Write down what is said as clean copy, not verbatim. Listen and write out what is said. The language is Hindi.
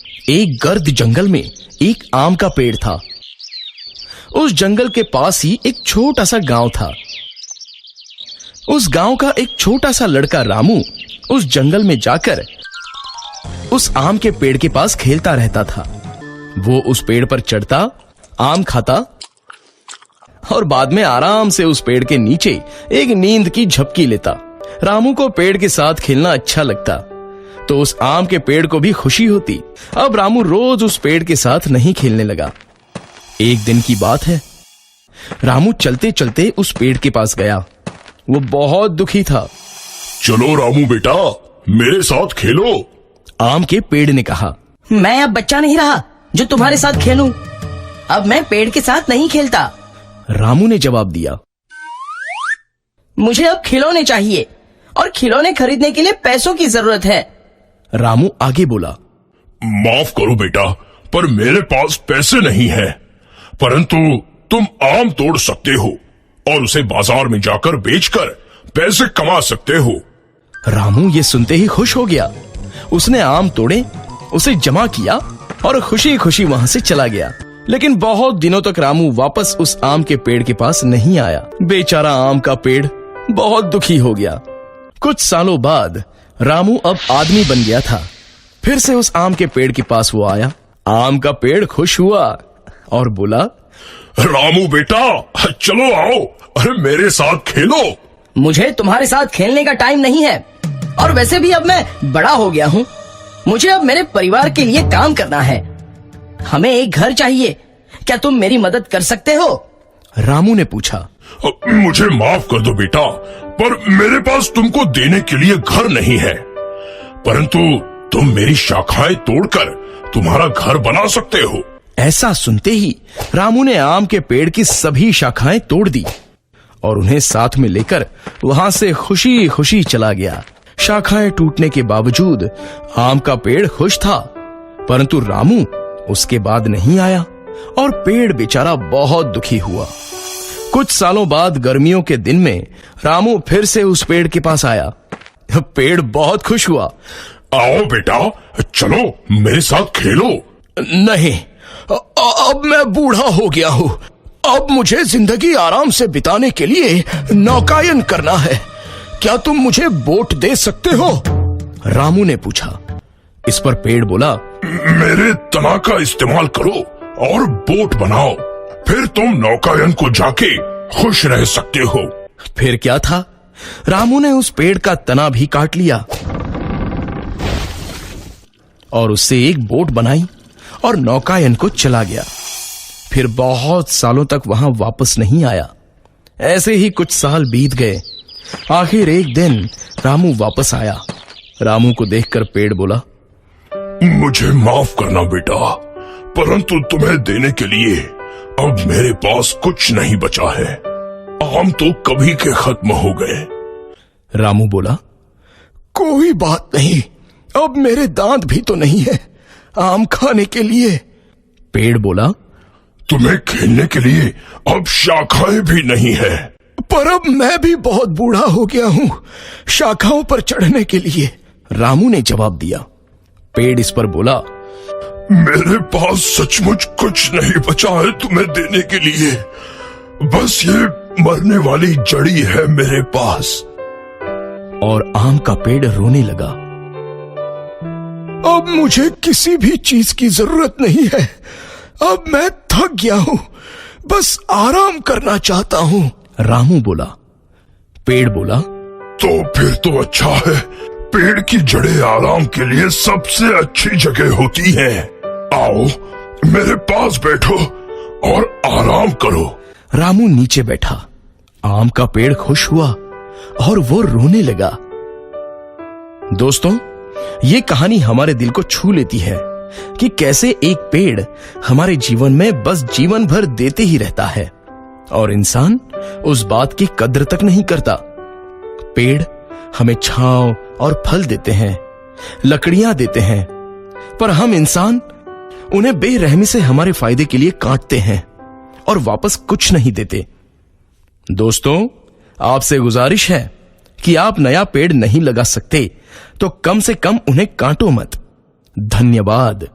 एक गर्द जंगल में एक आम का पेड़ था। उस जंगल के पास ही एक छोटा सा गांव था। उस गांव का एक छोटा सा लड़का रामू उस जंगल में जाकर उस आम के पेड़ के पास खेलता रहता था। वो उस पेड़ पर चढ़ता, आम खाता और बाद में आराम से उस पेड़ के नीचे एक नींद की झपकी लेता। रामू को पेड़ के साथ खेलना अच्छा लगता, तो उस आम के पेड़ को भी खुशी होती। अब रामू रोज उस पेड़ के साथ नहीं खेलने लगा। एक दिन की बात है, रामू चलते चलते उस पेड़ के पास गया। वो बहुत दुखी था। चलो रामू बेटा, मेरे साथ खेलो। आम के पेड़ ने कहा, मैं अब बच्चा नहीं रहा जो तुम्हारे साथ खेलूं। अब मैं पेड़ के साथ नहीं खेलता। रामू ने जवाब दिया, मुझे अब खिलौने चाहिए और खिलौने खरीदने के लिए पैसों की जरूरत है। रामू आगे बोला, माफ करो बेटा, पर मेरे पास पैसे नहीं है, परंतु तुम आम तोड़ सकते हो और उसे बाजार में जाकर बेचकर पैसे कमा सकते हो। रामू ये सुनते ही खुश हो गया। उसने आम तोड़े, उसे जमा किया और खुशी खुशी वहां से चला गया। लेकिन बहुत दिनों तक रामू वापस उस आम के पेड़ के पास नहीं आया। बेचारा आम का पेड़ बहुत दुखी हो गया। कुछ सालों बाद रामू अब आदमी बन गया था। फिर से उस आम के पेड़ के पास वो आया। आम का पेड़ खुश हुआ और बोला, रामू बेटा, चलो आओ, अरे मेरे साथ खेलो। मुझे तुम्हारे साथ खेलने का टाइम नहीं है, और वैसे भी अब मैं बड़ा हो गया हूँ। मुझे अब मेरे परिवार के लिए काम करना है। हमें एक घर चाहिए, क्या तुम मेरी मदद कर सकते हो? रामू ने पूछा। मुझे माफ कर दो बेटा, पर मेरे पास तुमको देने के लिए घर नहीं है, परंतु तुम मेरी शाखाएं तोड़कर तुम्हारा घर बना सकते हो। ऐसा सुनते ही रामू ने आम के पेड़ की सभी शाखाएं तोड़ दी और उन्हें साथ में लेकर वहां से खुशी खुशी चला गया। शाखाएं टूटने के बावजूद आम का पेड़ खुश था, परंतु रामू उसके बाद नहीं आया और पेड़ बेचारा बहुत दुखी हुआ। कुछ सालों बाद गर्मियों के दिन में रामू फिर से उस पेड़ के पास आया। पेड़ बहुत खुश हुआ। आओ बेटा, चलो मेरे साथ खेलो। नहीं, अब मैं बूढ़ा हो गया हूँ। अब मुझे जिंदगी आराम से बिताने के लिए नौकायन करना है। क्या तुम मुझे बोट दे सकते हो? रामू ने पूछा। इस पर पेड़ बोला, मेरे तना का इस्तेमाल करो और बोट बनाओ, फिर तुम नौकायन को जाके खुश रह सकते हो। फिर क्या था, रामू ने उस पेड़ का तना भी काट लिया और उससे एक बोट बनाई और नौकायन को चला गया। फिर बहुत सालों तक वहां वापस नहीं आया। ऐसे ही कुछ साल बीत गए। आखिर एक दिन रामू वापस आया। रामू को देखकर पेड़ बोला, मुझे माफ करना बेटा, परंतु तुम्हें देने के लिए अब मेरे पास कुछ नहीं बचा है। आम तो कभी के खत्म हो गए। रामू बोला, कोई बात नहीं, अब मेरे दांत भी तो नहीं है आम खाने के लिए। पेड़ बोला, तुम्हें खेलने के लिए अब शाखाएं भी नहीं है। पर अब मैं भी बहुत बूढ़ा हो गया हूँ शाखाओं पर चढ़ने के लिए। रामू ने जवाब दिया। पेड़ इस पर बोला, मेरे पास सचमुच कुछ नहीं बचा है तुम्हें देने के लिए। बस ये मरने वाली जड़ी है मेरे पास। और आम का पेड़ रोने लगा। अब मुझे किसी भी चीज की जरूरत नहीं है। अब मैं थक गया हूँ, बस आराम करना चाहता हूँ। रामू बोला। पेड़ बोला, तो फिर तो अच्छा है। पेड़ की जड़ें आराम के लिए सबसे अच्छी जगह होती हैं। आओ मेरे पास बैठो और आराम करो। रामू नीचे बैठा। आम का पेड़ खुश हुआ और वो रोने लगा। दोस्तों, ये कहानी हमारे दिल को छू लेती है कि कैसे एक पेड़ हमारे जीवन में बस जीवन भर देते ही रहता है और इंसान उस बात की कद्र तक नहीं करता। पेड़ हमें छांव और फल देते हैं, लकड़ियां देते हैं, पर हम इंसान उन्हें बेरहमी से हमारे फायदे के लिए काटते हैं और वापस कुछ नहीं देते। दोस्तों, आपसे गुजारिश है कि आप नया पेड़ नहीं लगा सकते तो कम से कम उन्हें काटो मत। धन्यवाद।